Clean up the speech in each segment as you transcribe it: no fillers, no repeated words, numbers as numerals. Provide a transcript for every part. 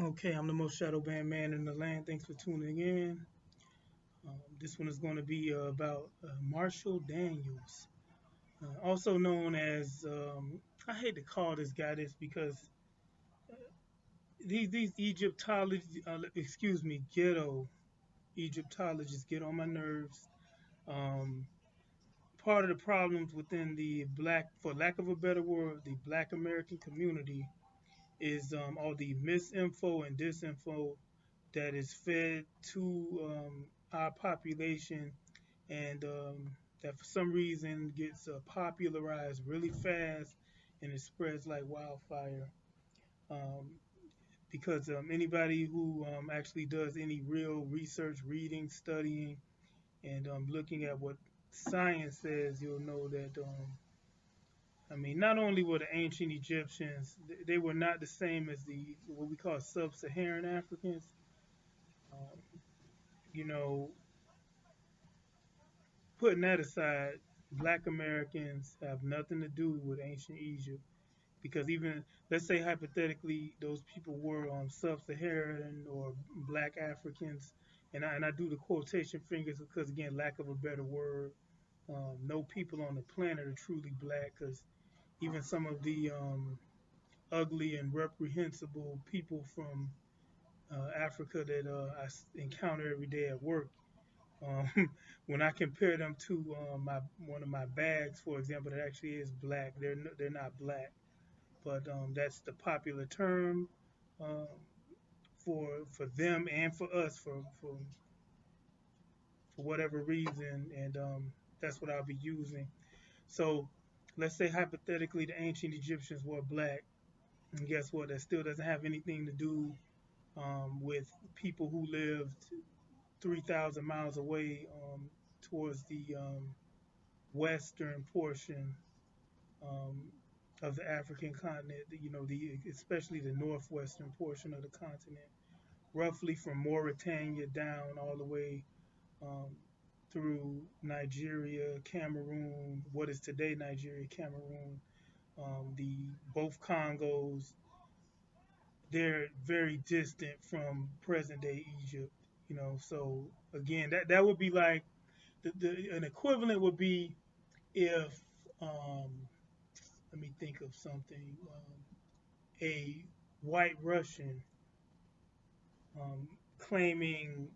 Okay, I'm the most shadow banned man in the land. Thanks for tuning in. This one is going to be about Marshall Daniels, also known as I hate to call this guy this because these Egyptologists, ghetto Egyptologists get on my nerves. Um, Part of the problems within the black, for lack of a better word, the Black American community is all the misinfo and disinfo that is fed to our population, and that for some reason gets popularized really fast and it spreads like wildfire. Um, because anybody who actually does any real research, reading, studying, and looking at what science says, you'll know that I mean, not only were the ancient Egyptians, they were not the same as the what we call sub-Saharan Africans. Um, you know, putting that aside, Black Americans have nothing to do with ancient Egypt because even let's say hypothetically those people were sub-Saharan or Black Africans, and I do the quotation fingers because again, lack of a better word. No people on the planet are truly black because even some of the ugly and reprehensible people from Africa that I encounter every day at work. Um, when I compare them to my one of my bags, for example, that actually is black, they're not black, but that's the popular term um, for them and for us for whatever reason, and that's what I'll be using. So let's say hypothetically the ancient Egyptians were black, and guess what? That still doesn't have anything to do with people who lived 3,000 miles away towards the western portion um, of the African continent. You know, especially the northwestern portion of the continent, roughly from Mauritania down all the way um, through Nigeria, Cameroon, what is today Nigeria, Cameroon, the both Congos. They're very distant from present day Egypt. You know, so again, that would be like an equivalent would be if let me think of something, a white Russian um, claiming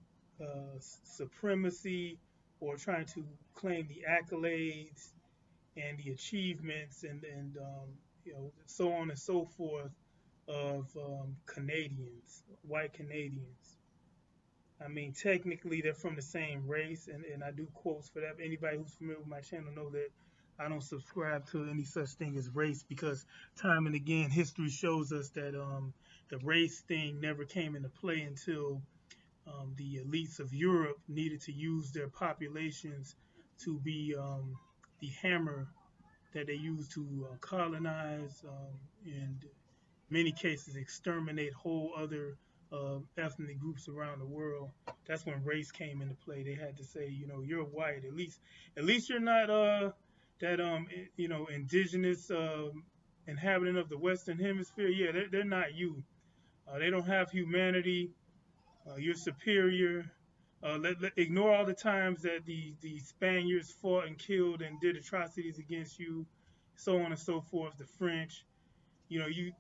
supremacy or trying to claim the accolades and the achievements and so on and so forth of Canadians, white Canadians. I mean, technically they're from the same race, and I do quotes for that. Anybody who's familiar with my channel know that I don't subscribe to any such thing as race because time and again history shows us that the race thing never came into play until the elites of Europe needed to use their populations to be the hammer that they used to colonize and many cases exterminate whole other ethnic groups around the world. That's when race came into play. They had to say, you know, you're white. At least you're not that indigenous inhabitant of the Western Hemisphere. Yeah, they're not you. They don't have humanity. You're superior. Ignore all the times that the Spaniards fought and killed and did atrocities against you, so on and so forth. The French, you know, you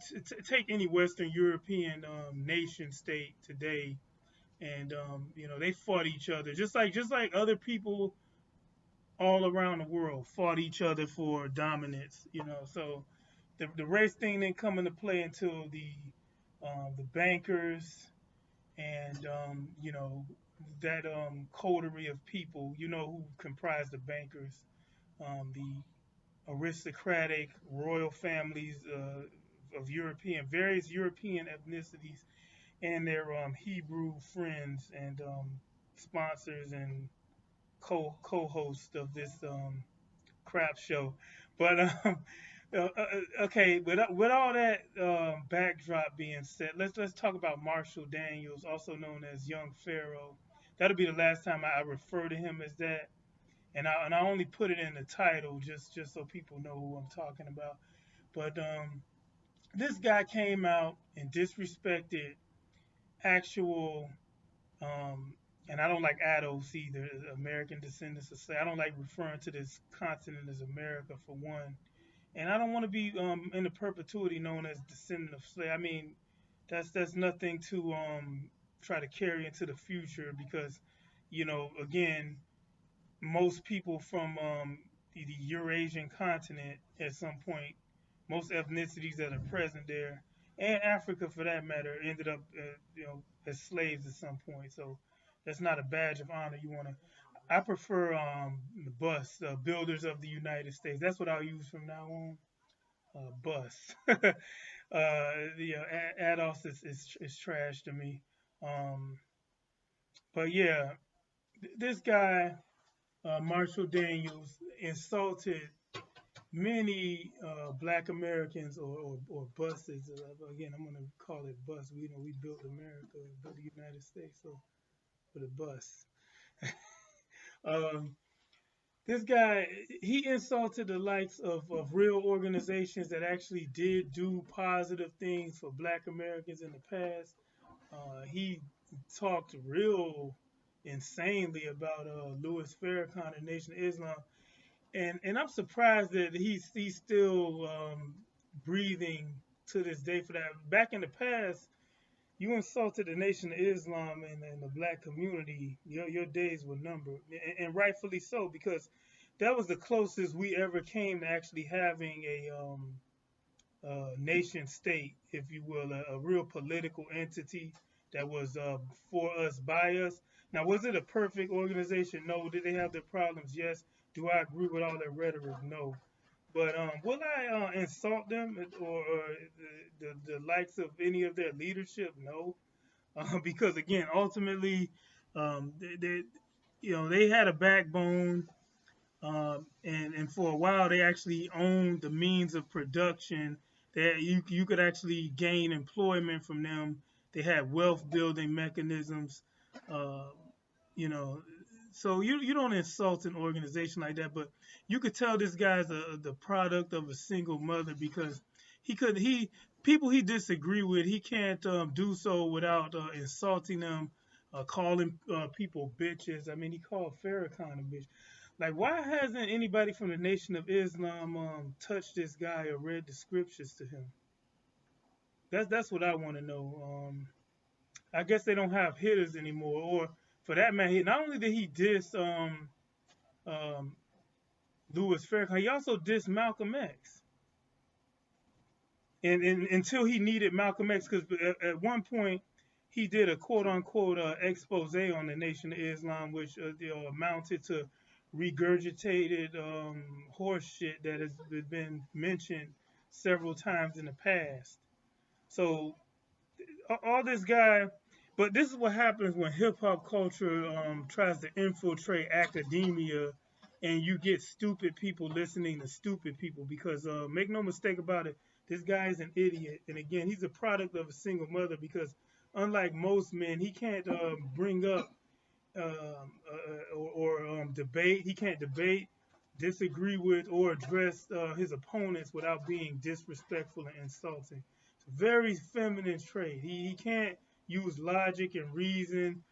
take any Western European nation state today, and they fought each other just like other people all around the world fought each other for dominance. You know, so the race thing didn't come into play until the bankers and that coterie of people. You know who comprised the bankers, the aristocratic royal families of various European ethnicities, and their Hebrew friends and sponsors and co-hosts of this crap show. But okay, with all that backdrop being said, let's talk about Marshall Daniels, also known as Young Pharaoh. That'll be the last time I refer to him as that, and I only put it in the title just so people know who I'm talking about. But this guy came out and disrespected. actual, um, and I don't like ADOS either, American descendants of slaves. I don't like referring to this continent as America for one, and I don't want to be in the perpetuity known as descendant of slave. I mean, that's nothing to try to carry into the future because, again, most people from the Eurasian continent at some point, most ethnicities that are present there, and Africa for that matter, ended up, as slaves at some point. So that's not a badge of honor. You want to. I prefer the bus, builders of the United States. That's what I'll use from now on. Bus. Ados is trash to me. Um, but yeah, this guy, Marshall Daniels, insulted many black Americans or buses. Again, I'm going to call it bus. We built America, built the United States, so for the bus. um, this guy, he insulted the likes of real organizations that actually did do positive things for black Americans in the past. He talked real insanely about Louis Farrakhan and Nation of Islam, and I'm surprised that he's still breathing to this day for that. Back in the past, you insulted the Nation of Islam and the black community, your days were numbered, and rightfully so because that was the closest we ever came to actually having a nation state, if you will, a real political entity that was for us, by us. Now, was it a perfect organization? No. Did they have their problems? Yes. Do I agree with all their rhetoric? No. But will I insult them or the likes of any of their leadership? No. Because again, ultimately, they had a backbone, and for a while they actually owned the means of production that you could actually gain employment from them. They had wealth building mechanisms, uh, you know. So you don't insult an organization like that, but you could tell this guy's the product of a single mother because he people he disagree with he can't do so without insulting them, calling people bitches. I mean, he called Farrakhan a bitch. Like, why hasn't anybody from the Nation of Islam touched this guy or read the scriptures to him? That's what I want to know. I guess they don't have hitters anymore, or for that matter, not only did he diss um, Louis Farrakhan, he also dissed Malcolm X. And until he needed Malcolm X, because at one point he did a quote unquote expose on the Nation of Islam, which amounted to regurgitated horse shit that has been mentioned several times in the past. So all this guy, but this is what happens when hip hop culture tries to infiltrate academia, and you get stupid people listening to stupid people. Because make no mistake about it, this guy is an idiot, and again, he's a product of a single mother. Because unlike most men, he can't bring up or debate. He can't debate, disagree with, or address his opponents without being disrespectful and insulting. It's a very feminine trait. He can't use logic and reason,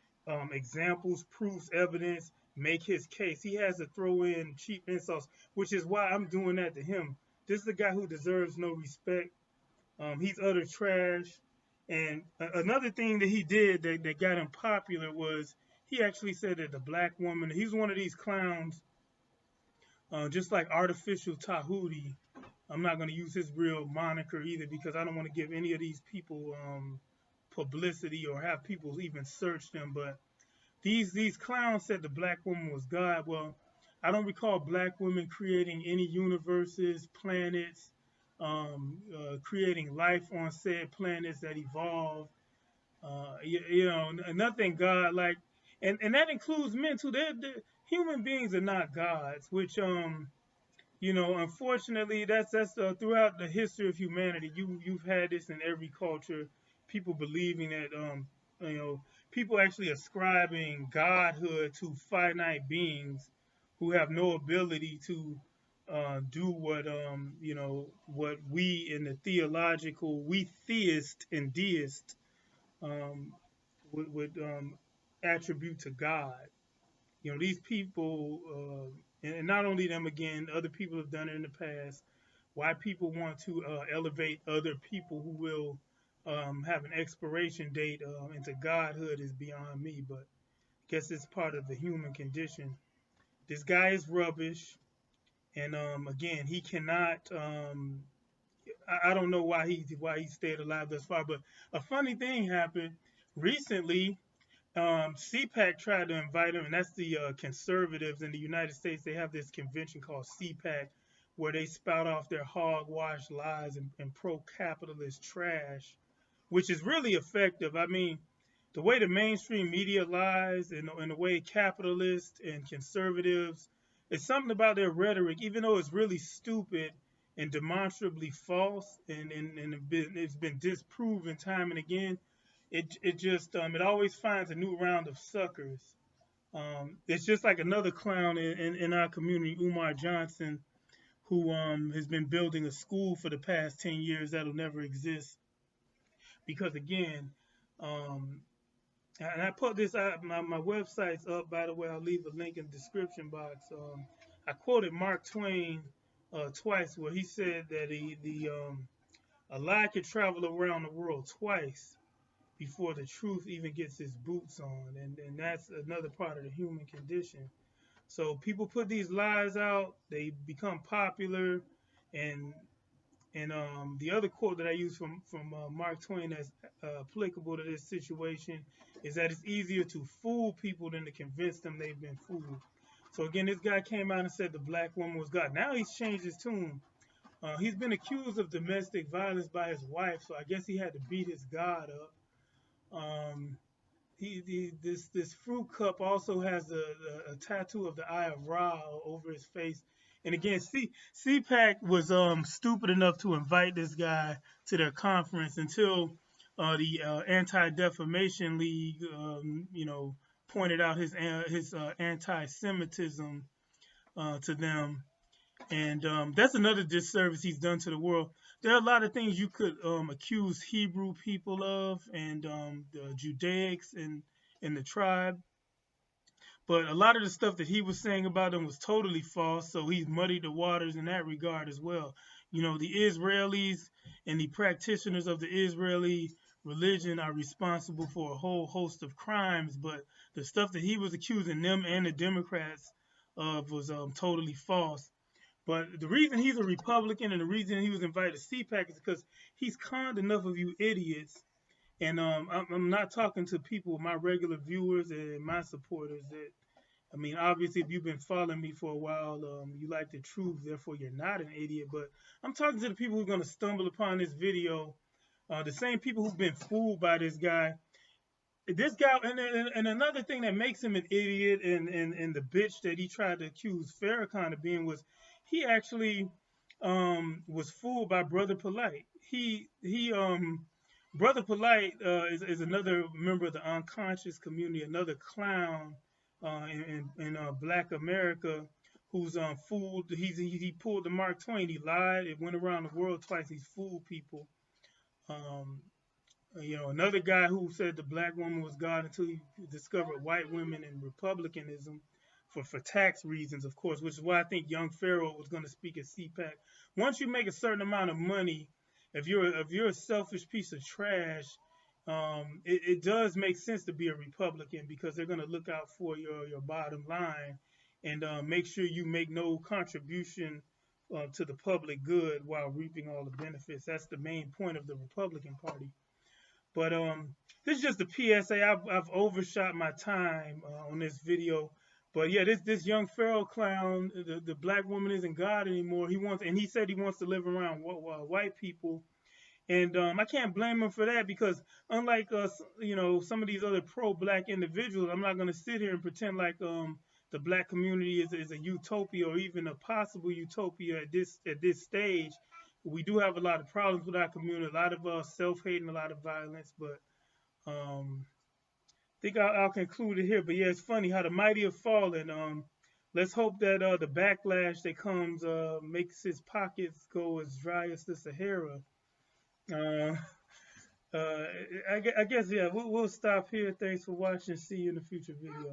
examples, proofs, evidence, make his case. He has to throw in cheap insults, which is why I'm doing that to him. This is a guy who deserves no respect. He's utter trash. And another thing that he did that got him popular was he actually said that the black woman, he's one of these clowns, just like Artificial Tahuti. I'm not going to use his real moniker either because I don't want to give any of these people publicity or have people even search them. But these clowns said the black woman was God. Well, I don't recall black women creating any universes, planets, creating life on said planets that evolve. Nothing God like, and that includes men too. Human beings are not gods, which unfortunately, that's throughout the history of humanity. You've had this in every culture. People believing that you know people actually ascribing godhood to finite beings who have no ability to do what we in the theological we theist and deist um, would attribute to God. You know, these people, and not only them, again, other people have done it in the past. Why people want to elevate other people who will have an expiration date into godhood is beyond me, but I guess it's part of the human condition. This guy is rubbish, and again, he cannot. I don't know why he stayed alive thus far, but a funny thing happened recently. CPAC tried to invite him, and that's the conservatives in the United States. They have this convention called CPAC, where they spout off their hogwash lies and pro-capitalist trash, which is really effective. I mean, the way the mainstream media lies and the way capitalists and conservatives, it's something about their rhetoric, even though it's really stupid and demonstrably false, and it's been disproven time and again. It just it always finds a new round of suckers. It's just like another clown in our community, Umar Johnson, who has been building a school for the past 10 years that'll never exist because again, um, and I put this out. My website's up, by the way. I'll leave a link in the description box. I quoted Mark Twain twice, where he said that a lie could travel around the world twice before the truth even gets its boots on, and that's another part of the human condition. So people put these lies out, they become popular, and the other quote that I use from Mark Twain that's applicable to this situation is that it's easier to fool people than to convince them they've been fooled. So again, this guy came out and said the black woman was God. Now he's changed his tune. He's been accused of domestic violence by his wife, so I guess he had to beat his God up. Um, this fruit cup also has a tattoo of the Eye of Ra over his face. And again, CPAC was stupid enough to invite this guy to their conference until the Anti-Defamation League, pointed out his anti-Semitism to them, and that's another disservice he's done to the world. There are a lot of things you could accuse Hebrew people of, and the Judaics in the tribe. But a lot of the stuff that he was saying about them was totally false. So he's muddied the waters in that regard as well. You know, the Israelis and the practitioners of the Israeli religion are responsible for a whole host of crimes. But the stuff that he was accusing them and the Democrats of was totally false. But the reason he's a Republican and the reason he was invited to CPAC is because he's conned enough of you idiots. And I'm not talking to people, my regular viewers and my supporters. That I mean, obviously, if you've been following me for a while, you like the truth. Therefore, you're not an idiot. But I'm talking to the people who are going to stumble upon this video, the same people who've been fooled by this guy. This guy, and another thing that makes him an idiot and the bitch that he tried to accuse Farrakhan of being was he actually was fooled by Brother Polite. Brother Polite is another member of the unconscious community, another clown in Black America who's fooled. He pulled the Mark Twain. He lied. It went around the world twice. He's fooled people. Um, another guy who said the black woman was God until he discovered white women and republicanism for tax reasons, of course, which is why I think young Pharaoh was going to speak at CPAC. Once you make a certain amount of money, if you're a selfish piece of trash, it does make sense to be a Republican because they're going to look out for your bottom line and make sure you make no contribution to the public good while reaping all the benefits. That's the main point of the Republican Party. But this is just a PSA. I've overshot my time on this video. But yeah, this young Pharaoh clown, the black woman isn't God anymore. He said he wants to live around white people, and I can't blame him for that because unlike some of these other pro-black individuals, I'm not going to sit here and pretend like the black community is a utopia or even a possible utopia at this stage. We do have a lot of problems with our community, a lot of self-hate and a lot of violence, but I think I'll conclude it here. But yeah, it's funny how the mighty have fallen. Let's hope that the backlash that comes makes his pockets go as dry as the Sahara. Uh, Uh, I guess yeah. We'll stop here. Thanks for watching. See you in the future video.